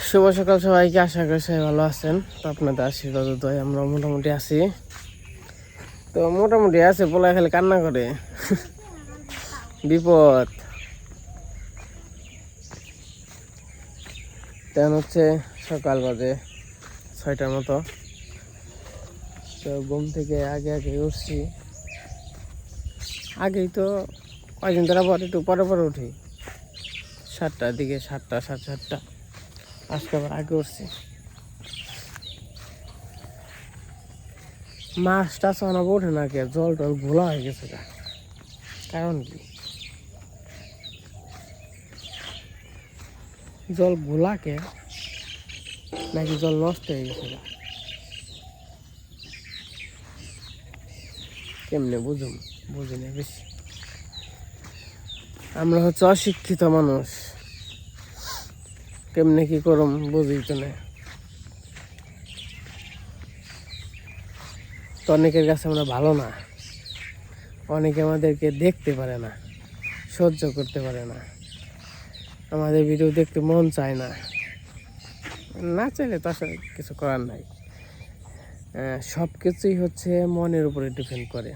শুভ সকাল সবাইকে, আশা করি সবাই ভালো আছেন। তো আপনাদের আশীর্বাদ দয় আমরা মোটামুটি আছি। তো মোটামুটি আছে, পোলা খালি কান্না করে বিপদ। তেমন হচ্ছে সকাল বাজে 6টার মতো। তো ঘুম থেকে আগে আগে উঠছি, আগেই তো কয়েকদিন ধরে একটু পরে পরে উঠি, 7টার দিকে, 7টা 7:30। আজকে আবার আগে উঠছি। মাছ টাছ আনাবো ওঠে না, কে জল টল ঘোলা হয়ে গেছে গা, কারণ কি জল ঘোলাকে নাকি জল নষ্ট হয়ে গেছে গা, কেমনে বুঝুম, বুঝি না বেশি। আমরা হচ্ছে অশিক্ষিত মানুষ, কেমনে কি করম বুঝি তো না। তো অনেকের কাছে আমরা ভালো না, অনেকে আমাদেরকে দেখতে পারে না, সহ্য করতে পারে না, আমাদের ভিডিও দেখতে মন চায় না। না চাইলে তো আসলে কিছু করার নাই। সব কিছুই হচ্ছে মনের উপরে ডিপেন্ড করে।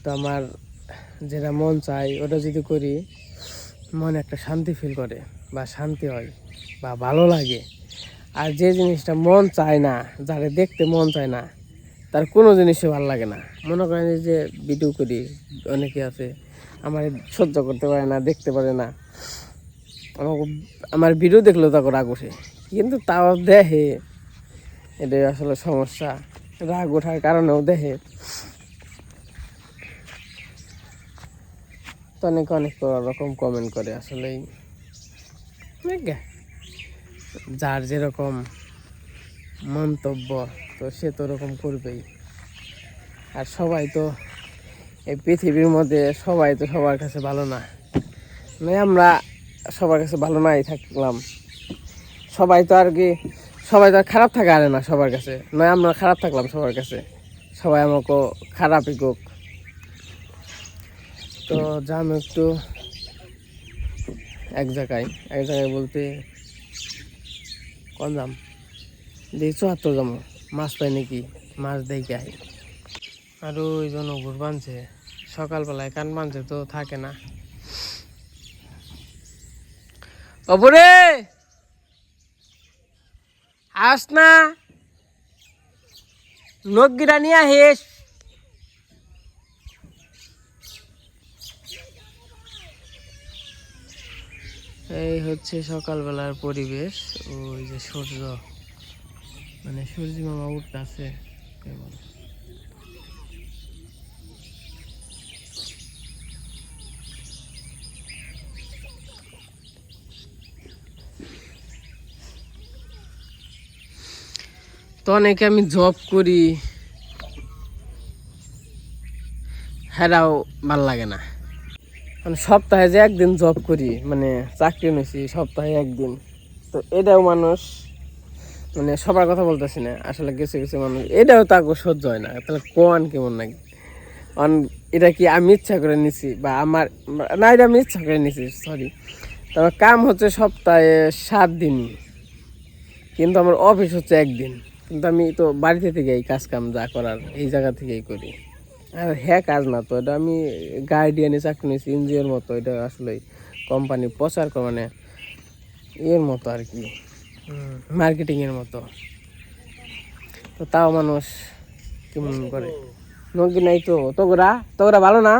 তো আমার যেটা মন চাই ওটা যদি করি, মনে একটা শান্তি ফিল করে বা শান্তি হয় বা ভালো লাগে। আর যে জিনিসটা মন চায় না, যারা দেখতে মন চায় না, তার কোনো জিনিসই ভালো লাগে না। মনে করেন যে ভিডিও করি, অনেকে আছে আমার সহ্য করতে পারে না, দেখতে পারে না, আমাকে আমার ভিডিও দেখলেও তাকে রাগ ওঠে, কিন্তু তাও দেখে। এটাই আসলে সমস্যা, রাগ ওঠার কারণেও দেখে। তো অনেকে অনেক রকম কমেন্ট করে, আসলেই যার যেরকম মন্তব্য, তো সে তো ওরকম করবেই। আর সবাই তো এই পৃথিবীর মধ্যে সবাই তো সবার কাছে ভালো না, নয় আমরা সবার কাছে ভালো নাই থাকলাম। সবাই তো আর কি, সবাই তো আর খারাপ থাকে আরে না সবার কাছে, নয় আমরা খারাপ থাকলাম সবার কাছে, সবাই আমাকে খারাপই হোক। তো যাম একটু এক জায়গায় বলতে কোন যাম, দেখি 74 যাবো, মাছ পাই নাকি, মাছ দেখে আই। আর ওই জন্য ঘুর বানছে, সকালবেলায় কান বানছে তো থাকে না। ওপরে আস না, নগিরা নিয়ে হেস। এই হচ্ছে সকালবেলার পরিবেশ। ওই যে সূর্য, মানে সূর্য মামা উঠতেছে কেমন। তো অনেকে আমি জব করি, হেরাও ভাল লাগে না। মানে সপ্তাহে যে একদিন জব করি, মানে চাকরি নিয়েছি সপ্তাহে একদিন, তো এটাও মানুষ, মানে সবার কথা বলতেছি না, আসলে কিছু কিছু মানুষ এটাও তাকে সহ্য হয় না। তাহলে কোন কেমন নাকি, এটা কি আমি ইচ্ছা করে নিছি বা আমার, না এটা আমি ইচ্ছা করে নিছি, সরি। তবে কাম হচ্ছে সপ্তাহে 7 দিন, কিন্তু আমার অফিস হচ্ছে একদিন। কিন্তু আমি তো বাড়িতে থেকেই কাজ কাম যা করার এই জায়গা থেকেই করি। আর হ্যাঁ, কাজ না তো, এটা আমি গার্ডিয়ানে চাকরি নিয়েছি, এনজিওর মতো। এটা আসলে কোম্পানি প্রচার করে, মানে এর মতো আর কি, মার্কেটিংয়ের মতো। তো তাও মানুষ কেমন করে, নকি নাই তো, তোরা ভালো না।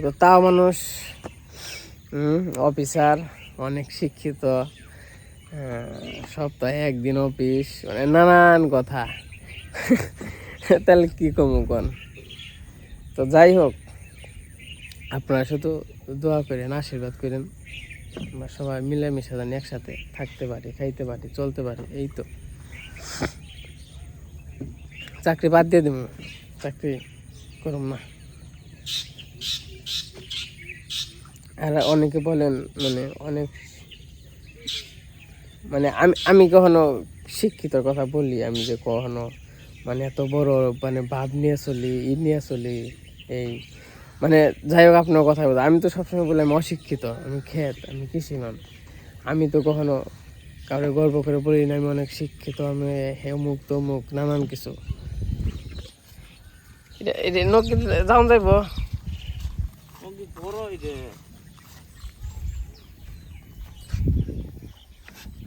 তো তাও মানুষ অফিসার, অনেক শিক্ষিত, সপ্তাহে একদিন অফিস, মানে নানান কথা তাহলে কি কমু কোন। তো যাই হোক, আপনারা শুধু দোয়া করেন, আশীর্বাদ করেন, আমরা সবাই মিলেমিশে জানি একসাথে থাকতে পারি, খাইতে পারি, চলতে পারি। এই তো, চাকরি বাদ দিয়ে দিব, চাকরি করুম না। আর অনেকে বলেন, মানে অনেক, মানে আমি কখনো শিক্ষিতর কথা বলি, আমি যে কখনো মানে এত বড় মানে ভাব নিয়ে চলি, নিয়ে চলি, এই মানে যাই হোক আপনার কথা বলতে, আমি তো সবসময় বলি আমি অশিক্ষিত, আমি খেত, আমি কৃষি মান। আমি তো কখনো কারোর গল্প করে বলি না আমি অনেক শিক্ষিত, আমি অমুক তমুক নানান কিছু। এটা এটা নকি যাওন যাইব বড় রে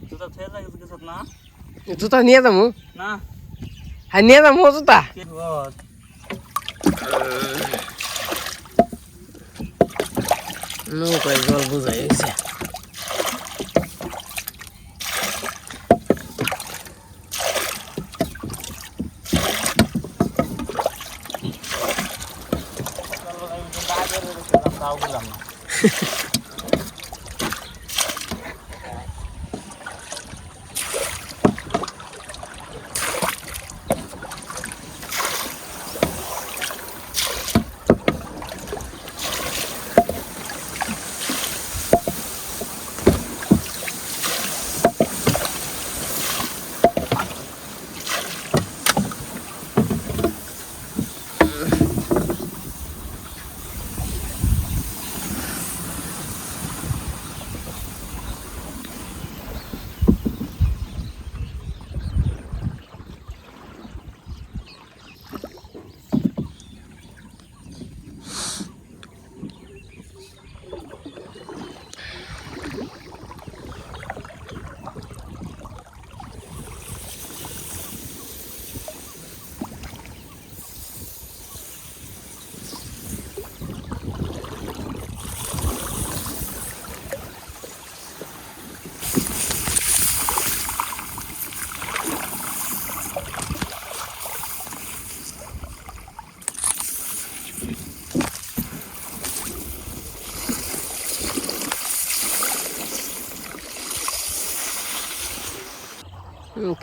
জুতা থেকে গেছে না? জুতা নিয়ে যাবো না হ্যাঁ নিয়ে যাবো জুতা। নৌকায় জল বোঝাই গেছে।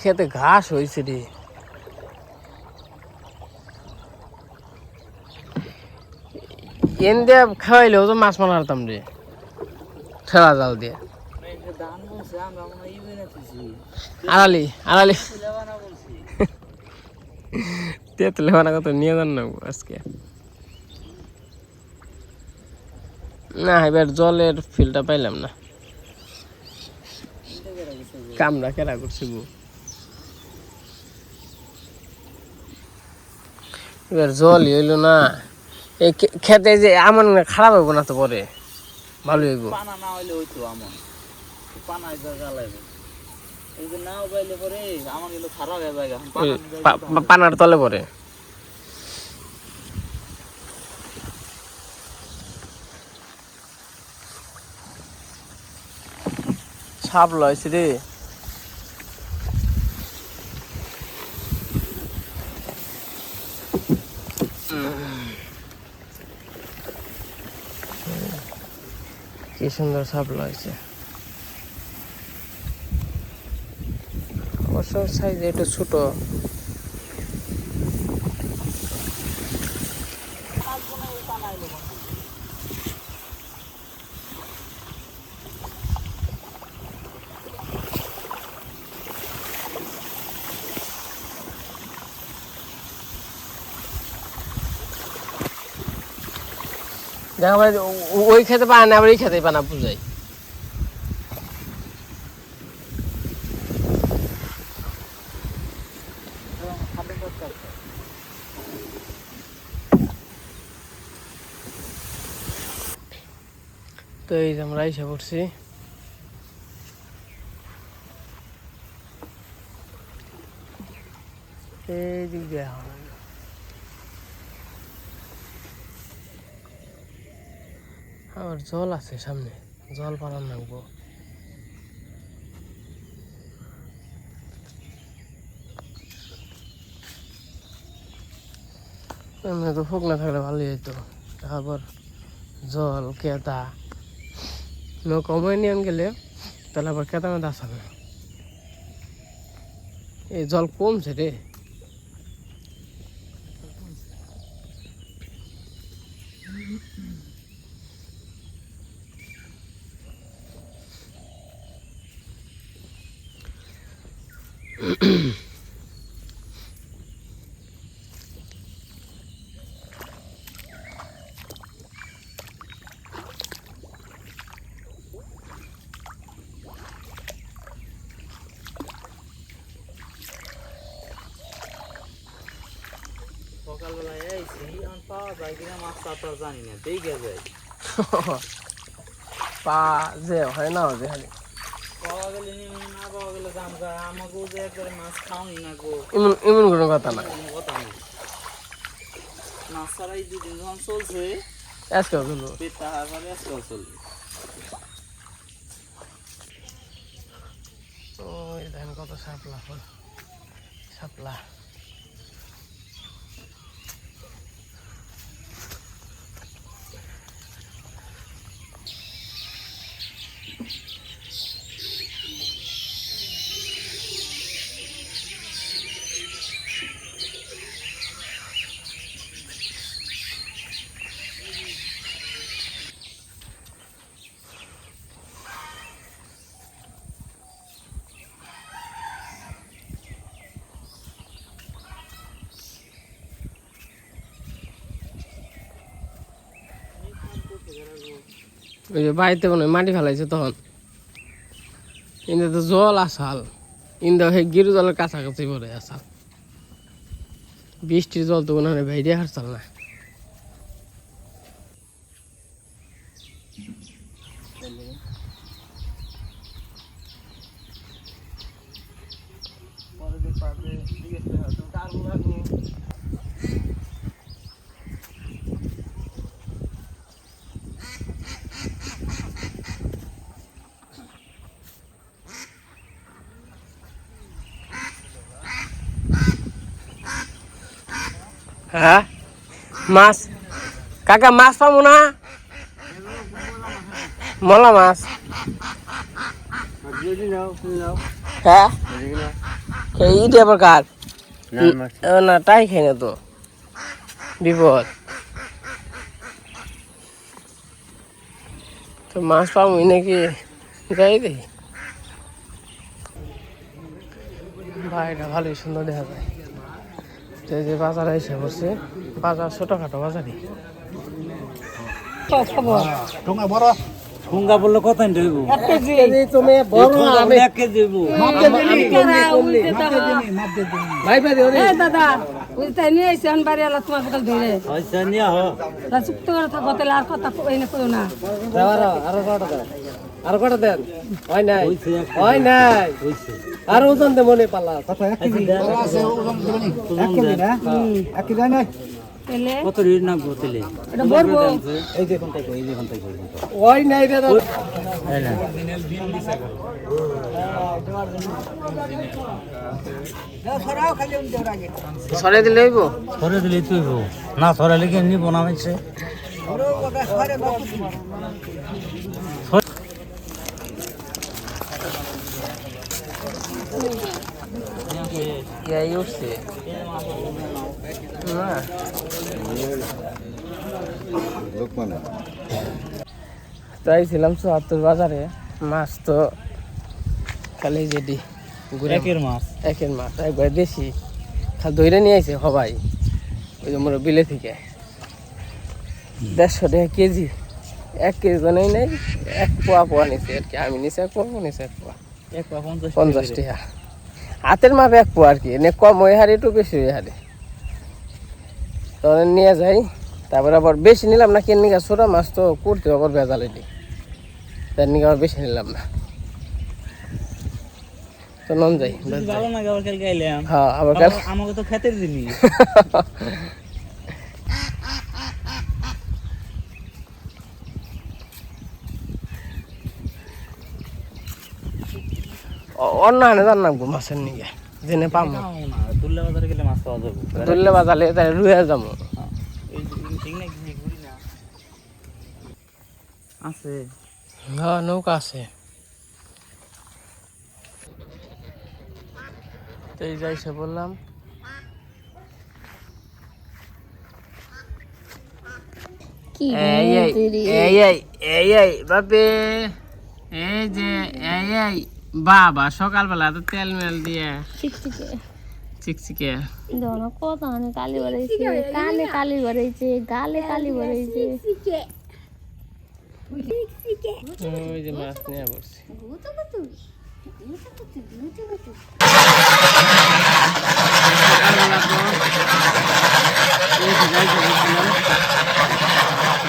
খেতে ঘাস হয়েছে রে। এন দিয়ে খাওয়াইলেও তো মাছ মারতাম রে ঠেলা জাল দিয়ে। আড়ালি আড়ালি তেঁতুলে বানা কত নিয়ে যান না আজকে। না এবার জলের ফিলটা পাইলাম না। কামড়া কেরা করছে গো। এবার জলই হইলো না। এই খেতে যে আমন খারাপ হইব না তো পরে ভালো হইব। পানা না হইলে হইতো আমন পানা জ্বালাইবো এই যে নাও পাইলে পরে আমন গুলো খারাপ হয়ে যায় পানার তলে পরে। সাপ লইছে রে। কি সুন্দর সাপ লইছে। অবশ্য সাইজ একটু ছোট। দেখা ভাই ওই খেতে পায় না আবার এই খেতে পায় না বুঝাই। তো এই যে আমরা এসে পড়ছি। এই দিক দিয়ে আবার জল আছে সামনে, জল পালান লাগবো। এমনি তো ফুক না থাকলে ভালোই হইতো। আবার জল কেদা কমে নিয়ে গেলে তাহলে আবার কেদা মেদা আসাবে। এই জল কমছে রে। পাওয়া যায় কিনা মাছ তা তো আর জানি না, দেখে যায়। পা যে হয় না যে খালি পাওয়া গেলে নিয়ে না পাওয়া গেলে জামগা, আমাকেও যে একবারে মাছ খাওয়াই না গো, এমন এমন কোনো কথা না। কোনো কথা নেই। মাছ ছাড়াই 2 দিন যখন চলছে আজকে চলবো পেট তাহার পরে আজকাল চলবে। ওই দেখেন কত শাপলা ফুল, শাপলা। ওই যে বাড়িতে মনে হয় মাটি ফেলাইছে তখন, কিন্তু তো জল আসাল, কিন্তু সেই গিরু জলের কাছাকাছি পড়ে আসাল, বৃষ্টির জল তো মনে হয় বাইরে হারছাল না। হ্যাঁ মাছ কাকা, মাছ পাবো না, মলা মাছ। হ্যাঁ এইটা আবার কার না, তাই খাই না তো, বিপদ। তো মাছ পাবো নাকি, যাই দেখি। বাড়িটা ভালোই সুন্দর দেখা যায়। এই যে বাজারে এসে বসছে, বাজার ছোটখাটো বাজারই। ঠুঙ্গা বললে কত হইব? 1 কেজি তুমি বড় আমি 1 কেজি হইব। ভাই ভাই ওরে দাদা বুঝতে নিয়ে এসে বাড়ি এলা তোমার কথা ধরে পয়সা নিয়া হ। চুক্ত করে থাকো তাহলে আর কথা কই না কই না আর কটা দেন, হয় নাই হয় নাই, আর ওজন দে মনে পালা কথা। 1 কেজি আছে, ওজন দেবনি 1 কেজি না, 1 কেজি না এলে কত রেট না গোতেলে এটা বলবো এই যে কোনটা কই, এই যে কোনটা কই ওই নাই রে দাদা। এই না সরে দিলে হইব, সরে দিলেই তো হইব না, সরালে কি এমনি বানাইছে। ইয়াই উঠছে না। তাই ছিলাম 74 বাজারে, মাছ তো খালি যেটি একের মাছ একের মাছ একবার বেশি খালি দইরে নিয়ে আইছে সবাই, ওই যে মোর বিলে থেকে 150 টাকা কেজি, 1 কেজি তো নেই নাই, 1 পোয়া পোয়া নিছে আর কি। আমি নিচে 1 পোয়া, নিচে 1 পোয়া, 50 টাকা হাতের মাপে 1 পোয়া আর কি। এনে কম ওই হারে, একটু বেশি ওই হারে তখন নিয়ে যাই। তারপর আবার বেশি নিলাম না, কেন নিকা ছোটা মাছ তো করতে আবার ভেজাল এটি, তার নিকে আবার বেশি নিলাম না, তো নন যাই। ভালো না আবার কাল গাইলাম। হ্যাঁ আবার কাল আমাকে তো খেতের দিনি। অন্য হানে জান নাকবো মাছের নিকে, জেনে পাবো দুল্লা বাজারে গেলে মাছ পাওয়া যাবে। ধরলে বাজালে তাই রুয়ে যাবো। এই ঠিক না কি ঘুরি না আছে। হ্যাঁ নৌকা আছে। তো এই যাইছে বললাম, কি এই বাপে, এই যে এই বাবা সকালবেলা তো তেল মেল দিয়ে চিকচিকে চিকচিকে দোনো কত আনে কালি বলেছে, কানে কালি বলেছে, গালে কালি বলেছে। ওই যে মাছ নিয়ে বসছি।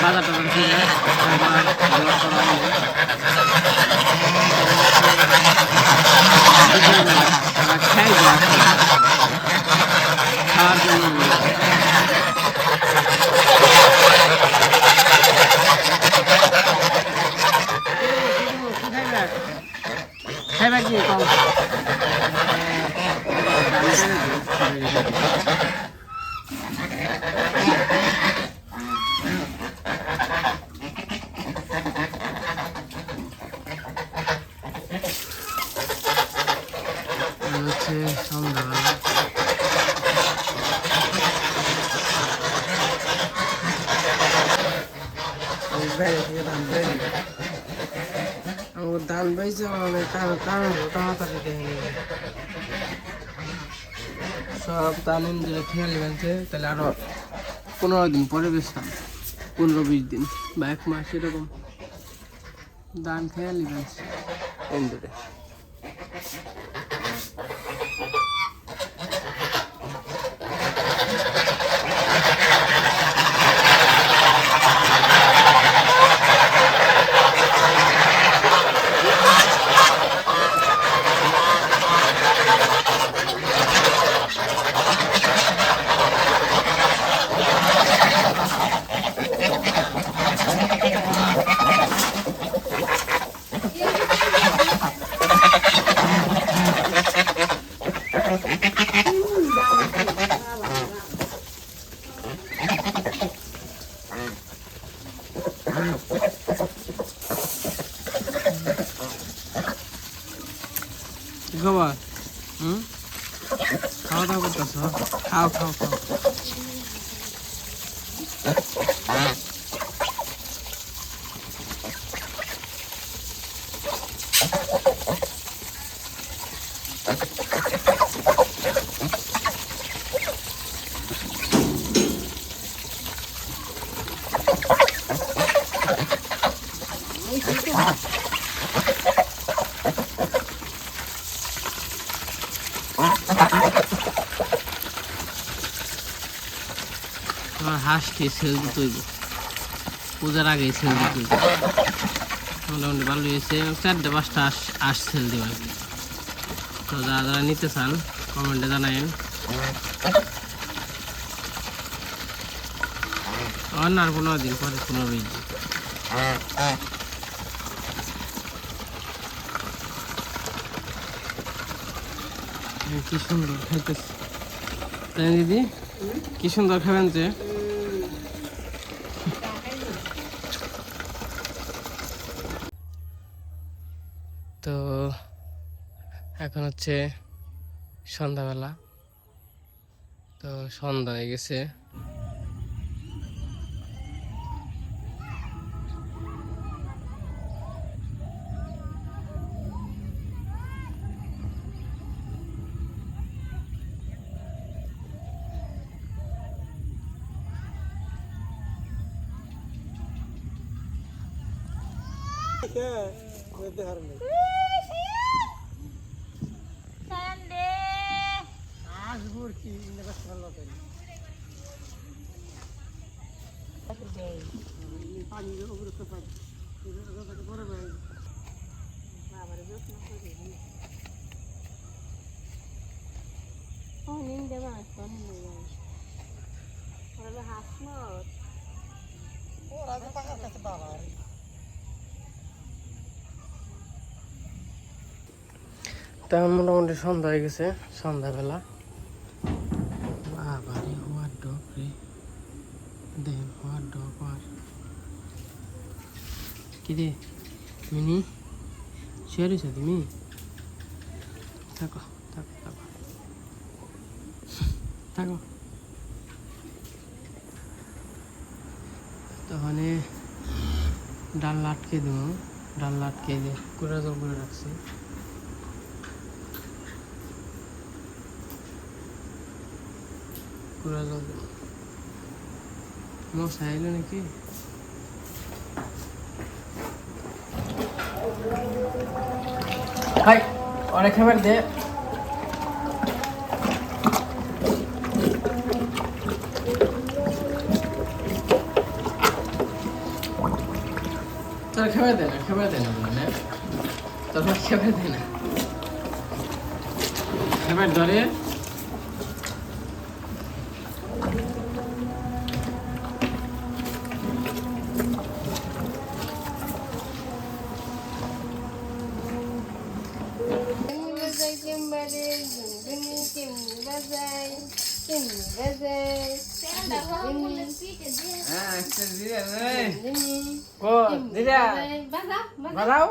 বাজার টাজার কিনে আবার ব্লগ করা হলো। খাই খাওয়ার জন্য খাইবা কি কম হচ্ছে সন্ধ্যাবেলা ধান পাইছে তাড়াতাড়ি দেখে সব ধান ইন্দিরা খেয়ে নেবেছে তাহলে আরো 15 দিন পরে বেচতাম 15-20 দিন বা 1 মাস এরকম ধান খেয়ে নেবেছে ইন্দিরা খবর খাওয়া দাওয়া করতেছ খাও খাও খাও তোমার হাঁসকে সেল দিতে হইব পূজার আগে সেল দিতে হইব মোটামুটি ভালো হয়েছে 4-5টা হাঁস সেল দেব আর কি তো যারা যারা নিতে চান কমেন্টে জানাবেন আর না 15 দিন পরে 15-20 দিন কি সুন্দর খাইতেছে তাই দিদি কি সুন্দর খাবেন যে তো এখন হচ্ছে সন্ধ্যাবেলা তো সন্ধ্যা হয়ে গেছে তেমন মোটামুটি সন্ধ্যা হয়ে গেছে সন্ধ্যাবেলা বাবারে হওয়ার ডক রে দেখেন হওয়ার ডক আর কি রে মিনি শুয়ে রয়েছে তুমি থাকো থাকো থাকো থাকো তখন ডাল আটকে দেবো ডাল আটকে দিয়ে কুড়া জল করে রাখছি কুড়া জল মশা এলো নাকি হাই অনেক খাবার দে তোর খাবার দে না মানে তোর খাবার দে না খাবার ধরে ও দিদা বাজাও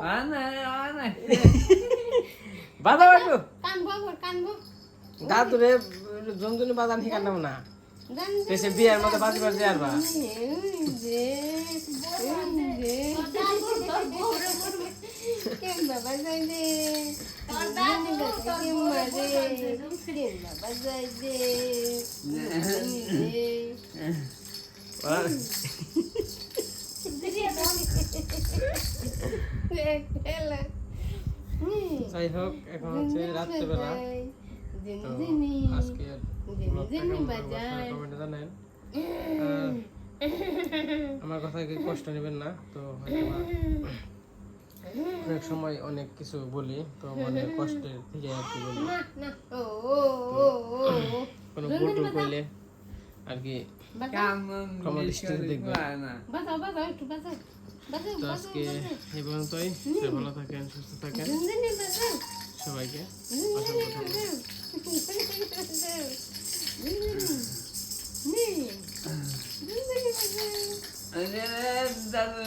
বাজাও একটু দাদুরে জমজনি বাজান শিখালাম না পেছে বিয়ার মতো বাজি বাজি আর বা যাই হোক এখন হচ্ছে রাত্রেবেলা তো আজকে কমেন্টে জানেন আমার কথা কি কষ্ট নেবেন না তো হয়তো অনেক সময় অনেক কিছু বলি তো অনেক কষ্টের থেকে আর কি বলি কোনো ভুল টুল করলে আর কি কমেন্ট দৃষ্টিতে দেখবেন তো আজকে এই পর্যন্তই ভালো থাকেন সুস্থ থাকেন সবাইকে দাদু